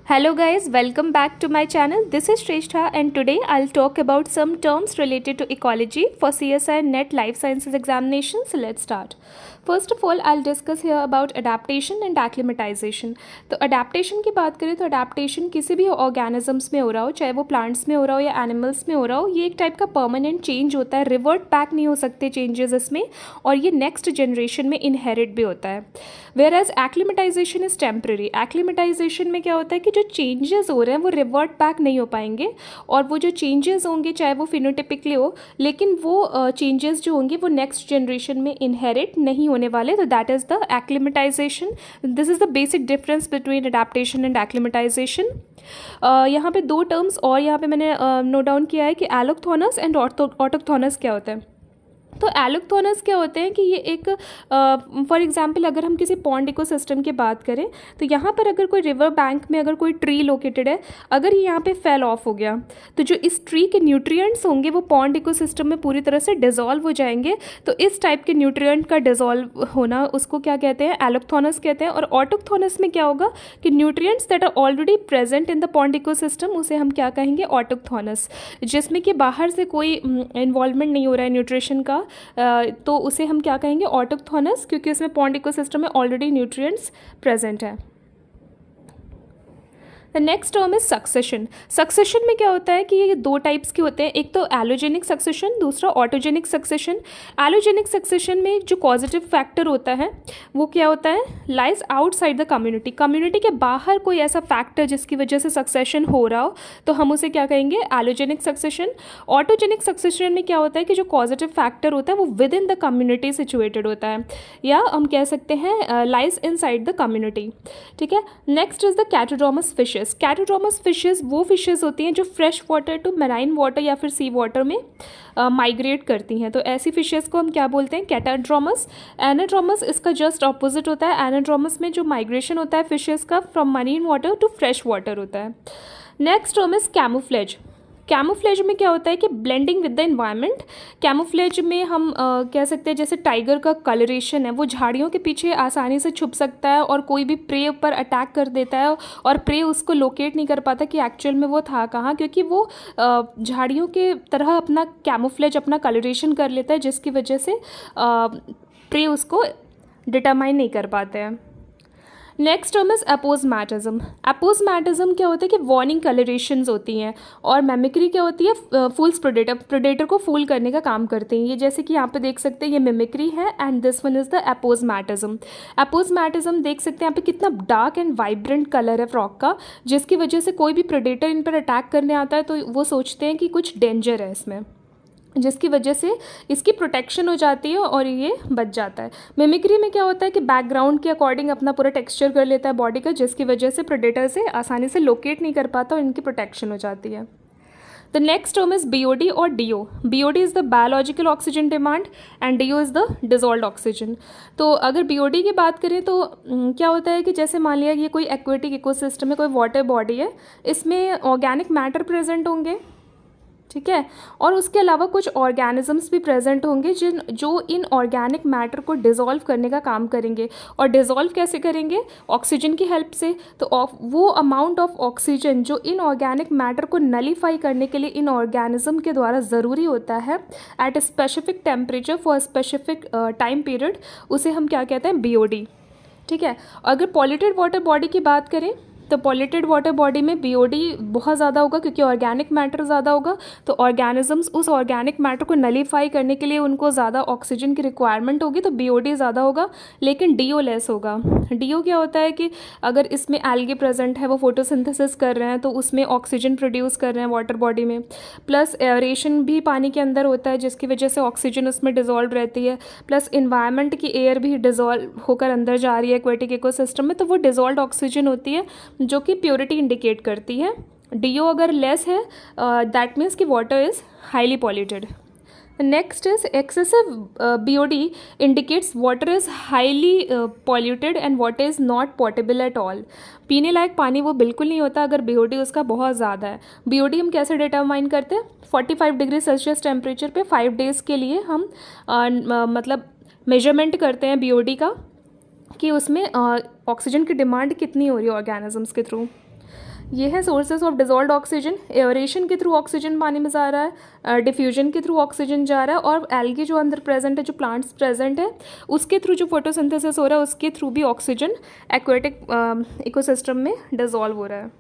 Hello guys, welcome back to my channel. This is Shrestha and today I'll talk about some terms related to ecology for CSI NET Life Sciences examinations. So let's start. First of all, I'll discuss here about adaptation and acclimatization. तो adaptation की बात करें तो adaptation किसी भी organisms में हो रहा हो, चाहे वो plants में हो रहा हो या animals में हो रहा हो, ये एक टाइप का permanent change होता है, revert back नहीं हो सकते changes इसमें, और ये next generation में inherit भी होता है. Whereas acclimatization is temporary. Acclimatization में क्या होता है कि जो changes हो रहे हैं वो revert back नहीं हो पाएंगे, और वो जो changes होंगे चाहे वो phenotypically हो, लेकिन वो changes जो होंगे वो next generation में inherit नहीं होने वाले. तो that is the acclimatization. This is the basic difference between adaptation and acclimatization. यहाँ पे दो टर्म्स और यहाँ पे मैंने नोट डाउन किया है कि एलोक्थोनस एंड ऑटोक्थोनस क्या होता है. तो एलोक्थोनस क्या होते हैं कि ये एक फॉर एग्जांपल अगर हम किसी पॉन्ड इकोसिस्टम की बात करें तो यहाँ पर अगर कोई रिवर बैंक में अगर कोई ट्री लोकेटेड है, अगर ये यहाँ पे फेल ऑफ हो गया तो जो इस ट्री के न्यूट्रिएंट्स होंगे वो पॉन्ड इकोसिस्टम में पूरी तरह से डिज़ोल्व हो जाएंगे. तो इस टाइप के न्यूट्रिएंट का डिज़ोल्व होना उसको क्या कहते हैं, एलोक्थोनस कहते हैं. और ऑटोक्थोनस में क्या होगा कि nutrients that are already present in the pond ecosystem, उसे हम क्या कहेंगे, ऑटोक्थोनस. जिसमें कि बाहर से कोई इन्वॉल्वमेंट नहीं हो रहा है न्यूट्रिशन का, तो उसे हम क्या कहेंगे, ऑटोक्थोनस, क्योंकि उसमें पॉन्ड इकोसिस्टम में ऑलरेडी न्यूट्रिएंट्स प्रेजेंट है. The next term is succession. Succession में क्या होता है कि ये दो टाइप्स के होते हैं, एक तो एलोजेनिक सक्सेशन, दूसरा ऑटोजेनिक सक्सेशन. एलोजेनिक सक्सेशन में जो पॉजिटिव फैक्टर होता है वो क्या होता है, lies outside the community. Community के बाहर कोई ऐसा फैक्टर जिसकी वजह से सक्सेशन हो रहा हो तो हम उसे क्या कहेंगे, एलोजेनिक सक्सेशन. ऑटोजेनिक सक्सेशन में क्या होता है कि जो पॉजिटिव फैक्टर होता है वो within the community situated होता है, या हम कह सकते हैं lies inside the community. ठीक है. Next is the catadromous fishes. Catadromous fishes वो फिशेस होती हैं जो fresh water to marine water या फिर सी वाटर में माइग्रेट करती हैं. तो ऐसी फिशेस को हम क्या बोलते हैं, कैटाड्रोमस. एनाड्रोमस इसका जस्ट ऑपोजिट होता है. एनाड्रोमस में जो माइग्रेशन होता है फिशेस का from marine water to fresh water होता है. Next term is camouflage. Camouflage में क्या होता है कि blending with the environment. Camouflage में हम कह सकते हैं जैसे टाइगर का कलरेशन है, वो झाड़ियों के पीछे आसानी से छुप सकता है और कोई भी प्रे पर अटैक कर देता है और प्रे उसको लोकेट नहीं कर पाता कि एक्चुअल में वो था कहाँ, क्योंकि वो झाड़ियों के तरह अपना कैमोफ्लेज, अपना कलरेशन कर लेता है, जिसकी वजह से प्रे उसको डिटरमाइन नहीं कर पाते हैं. Next term is aposematism. Aposematism क्या होता है कि वार्निंग कलरेशंस होती हैं, और मेमिक्री क्या होती है, फूल्स प्रेडेटर. प्रेडेटर को फूल करने का काम करते हैं. ये जैसे कि यहाँ पे देख सकते हैं ये मिमिक्री है and this one is the aposematism. Aposematism देख सकते हैं यहाँ पे कितना डार्क एंड वाइब्रेंट कलर है फ्रॉक का, जिसकी वजह से कोई भी प्रेडेटर इन पर अटैक करने आता है तो वो सोचते हैं कि कुछ डेंजर है इसमें, जिसकी वजह से इसकी प्रोटेक्शन हो जाती है और ये बच जाता है. मिमिक्री में क्या होता है कि बैकग्राउंड के अकॉर्डिंग अपना पूरा टेक्सचर कर लेता है बॉडी का, जिसकी वजह से प्रेडेटर से आसानी से लोकेट नहीं कर पाता और इनकी प्रोटेक्शन हो जाती है. The next term is BOD और DO. BOD is the biological oxygen demand and DO is the dissolved oxygen. तो अगर बीओडी की बात करें तो क्या होता है कि जैसे मान लिया ये कोई एक्वेटिक इकोसिस्टम है, कोई वाटर बॉडी है, इसमें ऑर्गेनिक मैटर प्रेजेंट होंगे. ठीक है. और उसके अलावा कुछ ऑर्गेनिजम्स भी प्रेजेंट होंगे जो इन ऑर्गेनिक मैटर को डिज़ोल्व करने का काम करेंगे. और डिज़ोल्व कैसे करेंगे, ऑक्सीजन की हेल्प से. तो वो अमाउंट ऑफ ऑक्सीजन जो इन ऑर्गेनिक मैटर को नलीफाई करने के लिए इन ऑर्गेनिज्म के द्वारा ज़रूरी होता है at a specific temperature for specific time period, उसे हम क्या कहते हैं, बीओडी. ठीक है. अगर पॉल्यूटेड वाटर बॉडी की बात करें तो पॉल्यूटेड वाटर बॉडी में बीओडी बहुत ज़्यादा होगा, क्योंकि ऑर्गेनिक मैटर ज़्यादा होगा. तो ऑर्गेनिजम्स उस ऑर्गेनिक मैटर को नलीफाई करने के लिए उनको ज़्यादा ऑक्सीजन की रिक्वायरमेंट होगी, तो बीओडी ज़्यादा होगा. लेकिन डीओ लेस होगा. डीओ क्या होता है कि अगर इसमें एल्गे प्रेजेंट है, वो फोटोसिंथेसिस कर रहे हैं, तो उसमें ऑक्सीजन प्रोड्यूस कर रहे हैं वाटर बॉडी में, प्लस एयरेशन भी पानी के अंदर होता है, जिसकी वजह से ऑक्सीजन उसमें डिजॉल्व रहती है, प्लस इन्वायरमेंट की एयर भी डिजॉल्व होकर अंदर जा रही है एक्वेटिक इकोसिस्टम में, तो वो डिजॉल्व ऑक्सीजन होती है जो कि प्योरिटी इंडिकेट करती है. डीओ अगर लेस है दैट मीन्स कि water is highly polluted. Next is excessive BOD indicates water is highly polluted and water is not portable at all. पीने लायक पानी वो बिल्कुल नहीं होता अगर बीओडी उसका बहुत ज़्यादा है. बीओडी हम कैसे डिटरमाइन करते हैं, 45 डिग्री सेल्सियस टेम्परेचर पे 5 डेज़ के लिए हम मतलब मेजरमेंट करते हैं बीओडी का कि उसमें ऑक्सीजन की डिमांड कितनी हो रही है ऑर्गेनिजम्स के थ्रू. ये है sources of dissolved oxygen. Aeration के थ्रू ऑक्सीजन पानी में जा रहा है, डिफ्यूजन के थ्रू ऑक्सीजन जा रहा है, और एल्गी जो अंदर प्रेजेंट है, जो प्लांट्स प्रेजेंट है, उसके थ्रू जो फोटोसिंथेसिस हो रहा है उसके थ्रू भी ऑक्सीजन एक्वेटिक इकोसिस्टम में डिजॉल्व हो रहा है।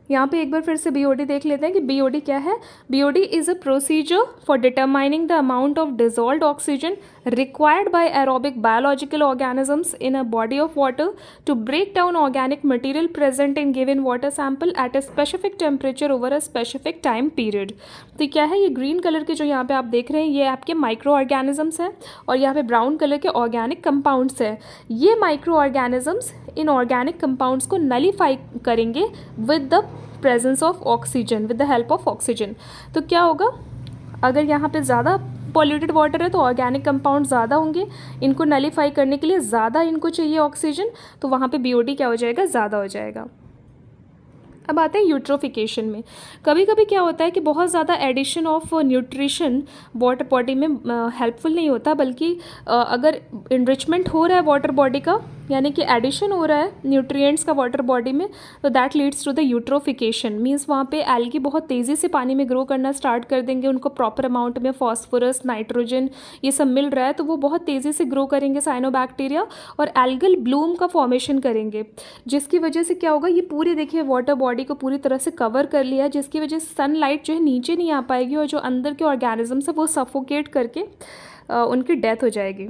यहाँ पे एक बार फिर से बीओडी देख लेते हैं कि बीओडी क्या है। BOD is a procedure for determining the amount of dissolved oxygen required by aerobic biological organisms in a body of water to break down organic material present in given water sample at a specific temperature over a specific time period। तो क्या है, ये green colour के जो यहाँ पे आप देख रहे हैं ये आपके माइक्रो ऑर्गेनिजम्स हैं, और यहाँ पे ब्राउन कलर के ऑर्गेनिक कंपाउंड्स हैं। ये micro organisms in organic compounds को नलीफाई करेंगे with the presence of oxygen, with the help of oxygen. तो क्या होगा, अगर यहाँ पे ज़्यादा पॉल्यूटेड वाटर है तो ऑर्गेनिक कंपाउंड ज़्यादा होंगे, इनको नलीफाई करने के लिए ज़्यादा इनको चाहिए ऑक्सीजन, तो वहाँ पे बीओडी क्या हो जाएगा, ज़्यादा हो जाएगा। अब आते हैं यूट्रोफिकेशन में। कभी कभी क्या होता है कि बहुत ज़्यादा addition of nutrition water body में हेल्पफुल नहीं होता, बल्कि अगर इनरिचमेंट हो रहा है वाटर बॉडी का, यानी कि एडिशन हो रहा है न्यूट्रिएंट्स का वाटर बॉडी में, तो that leads to the eutrophication. Means वहाँ पे एल्गी बहुत तेज़ी से पानी में ग्रो करना स्टार्ट कर देंगे, उनको प्रॉपर अमाउंट में फॉस्फोरस, नाइट्रोजन ये सब मिल रहा है, तो वो बहुत तेज़ी से ग्रो करेंगे साइनोबैक्टीरिया, और एल्गल ब्लूम का फॉर्मेशन करेंगे, जिसकी वजह से क्या होगा, ये पूरे देखिए वाटर बॉडी को पूरी तरह से कवर कर लिया, जिसकी वजह से सनलाइट जो है नीचे नहीं आ पाएगी, और जो अंदर के ऑर्गेनिजम्स है वो सफोकेट करके उनकी डेथ हो जाएगी।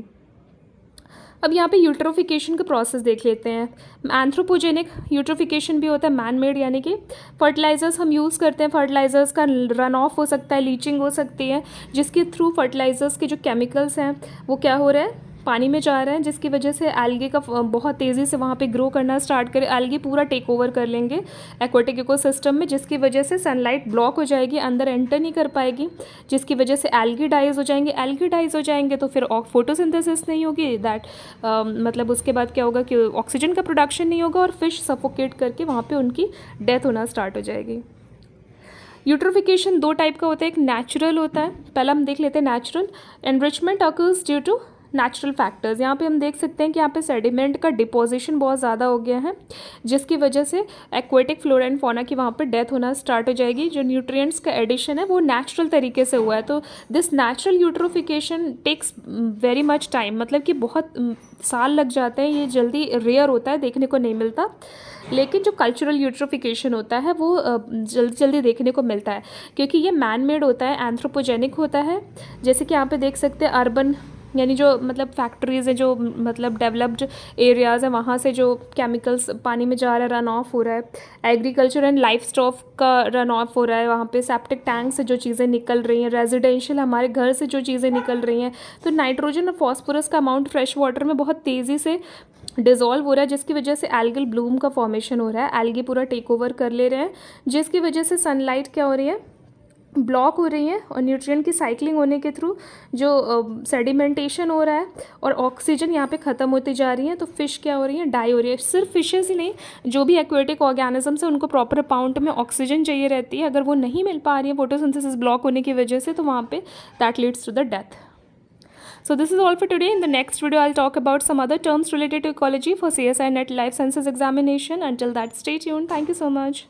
अब यहाँ पे यूट्रोफिकेशन का प्रोसेस देख लेते हैं। एंथ्रोपोजेनिक यूट्रोफिकेशन भी होता है, मैन मेड, यानी कि फर्टिलाइजर्स हम यूज़ करते हैं, फर्टिलाइजर्स का रन ऑफ हो सकता है, लीचिंग हो सकती है, जिसके थ्रू फर्टिलाइजर्स के जो केमिकल्स हैं वो क्या हो रहा है, पानी में जा रहे हैं, जिसकी वजह से एल्गी का बहुत तेज़ी से वहाँ पे ग्रो करना स्टार्ट करे, एल्गी पूरा टेक ओवर कर लेंगे एक्वेटिक इकोसिस्टम में, जिसकी वजह से सनलाइट ब्लॉक हो जाएगी, अंदर एंटर नहीं कर पाएगी, जिसकी वजह से एल्गी डाइज हो जाएंगे। एल्गी डाइज हो जाएंगे तो फिर फोटोसिंथेसिस नहीं होगी, दैट मतलब उसके बाद क्या होगा कि ऑक्सीजन का प्रोडक्शन नहीं होगा, और फिश सफोकेट करके वहाँ पर उनकी डेथ होना स्टार्ट हो जाएगी। यूट्रोफिकेशन दो टाइप का होता है, एक नेचुरल होता है, पहला हम देख लेते हैं natural. Enrichment occurs due to natural factors. यहाँ पे हम देख सकते हैं कि यहाँ पे सेडिमेंट का डिपोजिशन बहुत ज़्यादा हो गया है, जिसकी वजह से एक्वेटिक फ्लोरा एंड फौना की वहाँ पे डेथ होना स्टार्ट हो जाएगी। जो न्यूट्रिएंट्स का एडिशन है वो नेचुरल तरीके से हुआ है, तो this natural eutrophication takes very much time, मतलब कि बहुत साल लग जाते हैं, ये जल्दी रेयर होता है, देखने को नहीं मिलता। लेकिन जो कल्चरल यूट्रोफिकेशन होता है वो जल्दी जल्दी देखने को मिलता है, क्योंकि ये मैन मेड होता है, एंथ्रोपोजेनिक होता है। जैसे कि यहाँ पे देख सकते हैं अर्बन, यानी जो मतलब फैक्ट्रीज़ हैं, जो मतलब डेवलप्ड एरियाज़ हैं, वहाँ से जो केमिकल्स पानी में जा रहा है, रन ऑफ हो रहा है। एग्रीकल्चर एंड लाइफ स्टॉक का रन ऑफ हो रहा है, वहाँ पे सेप्टिक टैंक से जो चीज़ें निकल रही हैं, रेजिडेंशियल हमारे घर से जो चीज़ें निकल रही हैं, तो नाइट्रोजन और फॉस्फोरस का अमाउंट फ्रेश वाटर में बहुत तेज़ी से डिज़ोल्व हो रहा है, जिसकी वजह से एल्गल ब्लूम का फॉर्मेशन हो रहा है, एल्गी पूरा टेक ओवर कर ले रहे हैं, जिसकी वजह से सनलाइट क्या हो रही है, ब्लॉक हो रही है, और न्यूट्रिएंट की साइक्लिंग होने के थ्रू जो सेडिमेंटेशन हो रहा है और ऑक्सीजन यहाँ पे ख़त्म होती जा रही है, तो फिश क्या हो रही है, डाई हो रही है। सिर्फ फिशेस ही नहीं, जो भी एक्वेटिक ऑर्गेनिजम्स है उनको प्रॉपर अमाउंट में ऑक्सीजन चाहिए रहती है, अगर वो नहीं मिल पा रही है फोटोसिंथेसिस ब्लॉक होने की वजह से, तो वहाँ पे that leads to the death. So this is all for today. In the next video, I'll talk about some other terms related to ecology for CSI NET Life Sciences examination. Until that, stay tuned. Thank you so much.